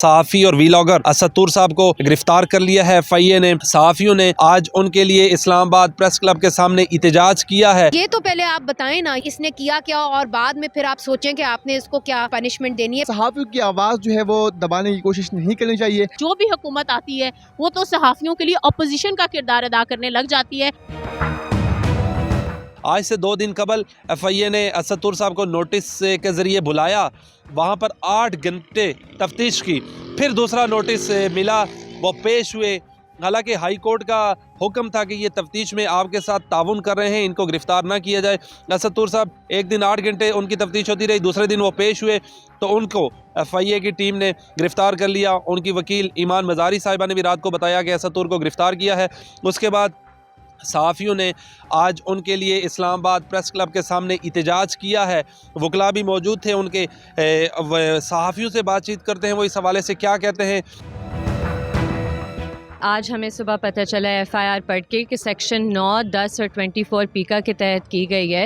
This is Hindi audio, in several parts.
सहाफ़ी और वीलॉगर असद तूर साहब को गिरफ्तार कर लिया है FIA ने। सहाफ़ियों ने आज उनके लिए इस्लामाबाद प्रेस क्लब के सामने एहतजाज किया है। ये तो पहले आप बताएं ना, इसने किया क्या और बाद में फिर आप सोचें कि आपने इसको क्या पनिशमेंट देनी है। सहाफ़ियों की आवाज़ जो है वो दबाने की कोशिश नहीं करनी चाहिए। जो भी हुकूमत आती है वो तो सहाफ़ियों के लिए अपोजिशन का किरदार अदा करने लग जाती है। आज से 2 दिन कबल FIA ने असद तूर साहब को नोटिस के ज़रिए बुलाया, वहाँ पर 8 घंटे तफ्तीश की, फिर दूसरा नोटिस मिला, वो पेश हुए। हालांकि हाई कोर्ट का हुक्म था कि ये तफ्तीश में आपके साथ ताउन कर रहे हैं, इनको गिरफ़्तार ना किया जाए। असद तूर साहब एक दिन 8 घंटे उनकी तफ्तीश होती रही, दूसरे दिन वो पेश हुए तो उनको FIA की टीम ने गिरफ़्तार कर लिया। उनकी वकील ईमान मज़ारी साहिबा ने भी रात को बताया कि असद तूर को गिरफ़्तार किया है। उसके बाद सहाफ़ियों ने आज उनके लिए इस्लामाबाद प्रेस क्लब के सामने एहतजाज किया है। वकला भी मौजूद थे उनके। सहाफ़ियों से बातचीत करते हैं, वो इस हवाले से क्या कहते हैं। आज हमें सुबह पता चला FIR पढ़ के कि सेक्शन 9, 10 और 24 पीका के तहत की गई है।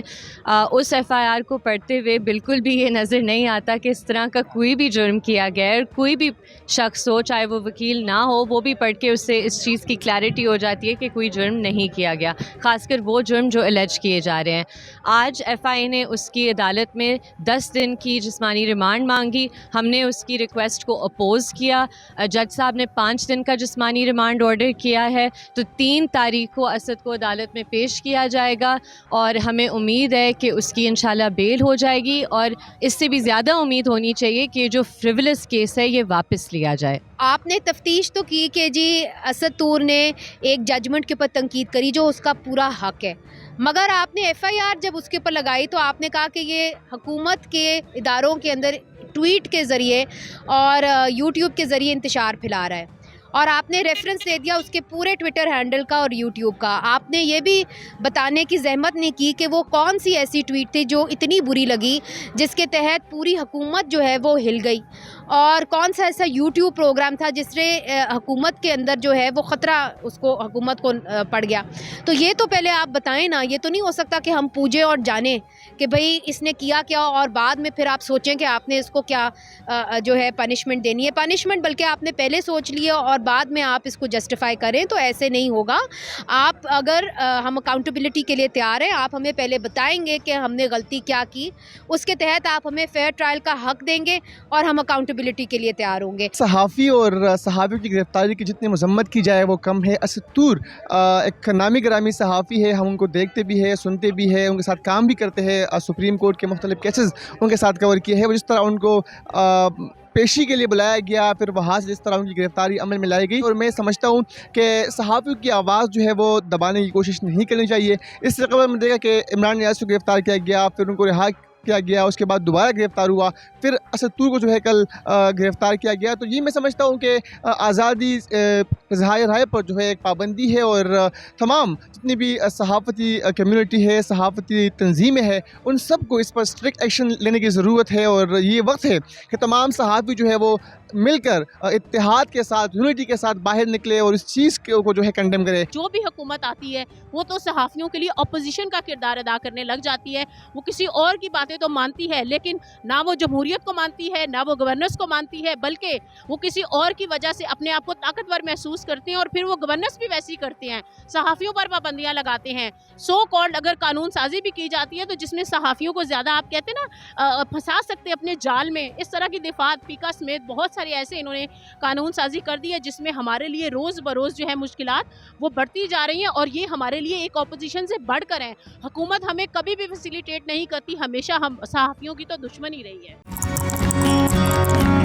उस FIR को पढ़ते हुए बिल्कुल भी ये नज़र नहीं आता कि इस तरह का कोई भी जुर्म किया गया है। कोई भी शख्स हो, चाहे वो वकील ना हो, वो भी पढ़ के उससे इस चीज़ की क्लैरिटी हो जाती है कि कोई जुर्म नहीं किया गया, ख़ासकर वो जुर्म जो एलिज किए जा रहे हैं। आज FIA ने उसकी अदालत में 10 दिन की जिस्मानी रिमांड मांगी। हमने उसकी रिक्वेस्ट को अपोज़ किया। जज साहब ने 5 दिन का जिस्मानी रिमांड ऑर्डर किया है, तो 3 तारीख को असद को अदालत में पेश किया जाएगा और हमें उम्मीद है कि उसकी इंशाल्लाह बेल हो जाएगी। और इससे भी ज़्यादा उम्मीद होनी चाहिए कि जो फ्रिवलस केस है ये वापस लिया जाए। आपने तफ्तीश तो की कि जी असद तूर ने एक जजमेंट के ऊपर तनकीद करी जो उसका पूरा हक है, मगर आपने FIR जब उसके ऊपर लगाई तो आपने कहा कि ये हुकूमत के इदारों के अंदर ट्वीट के ज़रिए और YouTube के ज़रिए इंतशार फैला रहा है, और आपने रेफरेंस दे दिया उसके पूरे ट्विटर हैंडल का और यूट्यूब का। आपने ये भी बताने की जहमत नहीं की कि वो कौन सी ऐसी ट्वीट थी जो इतनी बुरी लगी जिसके तहत पूरी हुकूमत जो है वो हिल गई, और कौन सा ऐसा यूट्यूब प्रोग्राम था जिससे हुकूमत के अंदर जो है वो ख़तरा उसको हुकूमत को पड़ गया। तो ये तो पहले आप बताएं ना। ये तो नहीं हो सकता कि हम पूछें और जानें कि भाई इसने किया क्या और बाद में फिर आप सोचें कि आपने इसको क्या जो है पनिशमेंट देनी है। पनिशमेंट बल्कि आपने पहले सोच लिया और बाद में आप इसको जस्टिफाई करें, तो ऐसे नहीं होगा। आप अगर हम अकाउंटेबिलिटी के लिए तैयार हैं, आप हमें पहले बताएंगे कि हमने गलती क्या की, उसके तहत आप हमें फेयर ट्रायल का हक देंगे और हम अकाउंटेबिलिटी के लिए तैयार होंगे। सहाफ़ी और सहाफ़ियों की गिरफ्तारी की जितनी मजम्मत की जाए वो कम है। असद तूर एक नामी ग्रामी सहाफ़ी है, हम उनको देखते भी है, सुनते भी है, उनके साथ काम भी करते हैं। सुप्रीम कोर्ट के मुख्तलिफ केसेस उनके साथ कवर किए हैं। जिस तरह उनको पेशी के लिए बुलाया गया, फिर वहाँ से जिस तरह उनकी गिरफ्तारी अमल में लाई गई, और मैं समझता हूँ कि सहाफ़ियों की आवाज़ जो है वो दबाने की कोशिश नहीं करनी चाहिए। इससे कबल में देखा कि इमरान नियाज़ को गिरफ़्तार किया गया, फिर उनको रिहा किया गया, उसके बाद दोबारा गिरफ़्तार हुआ, फिर असद तूर को जो है कल गिरफ़्तार किया गया। तो ये मैं समझता हूँ कि आज़ादी ज़ाहिर राय पर जो है एक पाबंदी है, और तमाम जितनी भी सहाफ़ती कम्युनिटी है, सहाफ़ती तंजीमें हैं, उन सब को इस पर स्ट्रिक्ट एक्शन लेने की ज़रूरत है। और ये वक्त है कि तमाम सहाफ़ी जो है वो मिलकर इत्तेहाद के साथ, यूनिटी के साथ बाहर निकले और इस चीज़ को जो है कंडेम करे। जो भी हुकूमत आती है वो तो सहाफ़ियों के लिए अपोजिशन का किरदार अदा करने लग जाती है। वो किसी और की बातें तो मानती है, लेकिन ना वो जमहूरियत को मानती है, ना वो गवर्नेंस को मानती है, बल्कि वो किसी और की वजह से अपने आप को ताकतवर महसूस करते हैं, और फिर वो गवर्नेंस भी वैसी करते हैं, सहाफ़ियों पर पाबंदियाँ लगाते हैं। सो कॉल्ड अगर कानून साजी भी की जाती है तो जिसमें सहाफ़ियों को ज़्यादा, आप कहते हैं ना, फंसा सकते हैं अपने जाल में, इस तरह की दिफात पीका समेत बहुत सारे ऐसे इन्होंने कानून साजी कर दी है जिसमें हमारे लिए रोज़ बरोज़ जो है मुश्किलात वो बढ़ती जा रही हैं, और ये हमारे लिए एक ऑपोजिशन से बढ़कर है। हुकूमत हमें कभी भी फैसिलिटेट नहीं करती, हमेशा हम सहाफ़ियों की तो दुश्मन ही रही है।